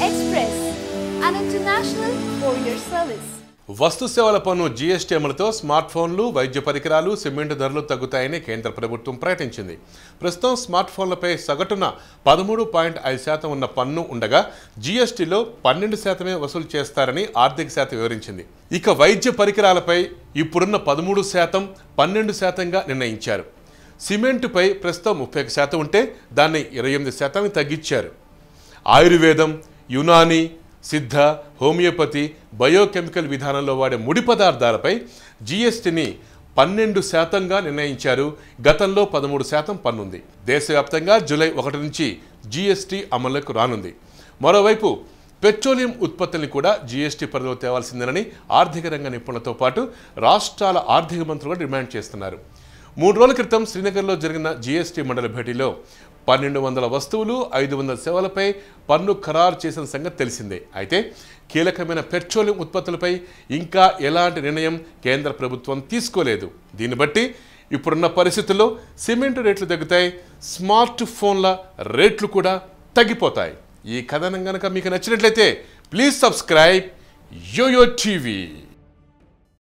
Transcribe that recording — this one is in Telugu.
Express, an international courier service. వస్తు సేవల పన్ను జీఎస్టీ అమలుతో స్మార్ట్ ఫోన్లు, వైద్య పరికరాలు, సిమెంట్ ధరలు తగ్గుతాయని కేంద్ర ప్రభుత్వం ప్రకటించింది. ప్రస్తుతం స్మార్ట్ ఫోన్లపై సగటున 13.5% ఉన్న పన్ను ఉండగా జీఎస్టీలో 12% వసూలు చేస్తారని ఆర్థిక శాఖ వివరించింది. ఇక వైద్య పరికరాలపై ఇప్పుడున్న 13% 12%గా నిర్ణయించారు. సిమెంటుపై ప్రస్తుతం 30% ఉంటే దాన్ని 28% తగ్గించారు. ఆయుర్వేదం, యునానీ, సిద్ధ, హోమియోపతి, బయోకెమికల్ విధానంలో వాడే ముడి పదార్థాలపై జీఎస్టీని 12%గా నిర్ణయించారు. గతంలో 13% పన్నుంది. దేశవ్యాప్తంగా జూలై 1 నుంచి జీఎస్టీ అమలుకు రానుంది. మరోవైపు పెట్రోలియం ఉత్పత్తుల్ని కూడా జీఎస్టీ పరిధిలో తేవాల్సిందేనని ఆర్థిక రంగ నిపుణులతో పాటు రాష్ట్రాల ఆర్థిక మంత్రులు డిమాండ్ చేస్తున్నారు. 3 రోజుల క్రితం శ్రీనగర్లో జరిగిన జీఎస్టీ మండలి భేటీలో 1200 వస్తువులు, 500 సేవలపై పన్ను ఖరారు చేసిన సంగతి తెలిసిందే. అయితే కీలకమైన పెట్రోలియం ఉత్పత్తులపై ఇంకా ఎలాంటి నిర్ణయం కేంద్ర ప్రభుత్వం తీసుకోలేదు. దీన్ని బట్టి ఇప్పుడున్న పరిస్థితుల్లో సిమెంట్ రేట్లు తగ్గుతాయి, స్మార్ట్ ఫోన్ల రేట్లు కూడా తగ్గిపోతాయి. ఈ కథనం కనుక మీకు నచ్చినట్లయితే ప్లీజ్ సబ్స్క్రైబ్ యోయో టీవీ.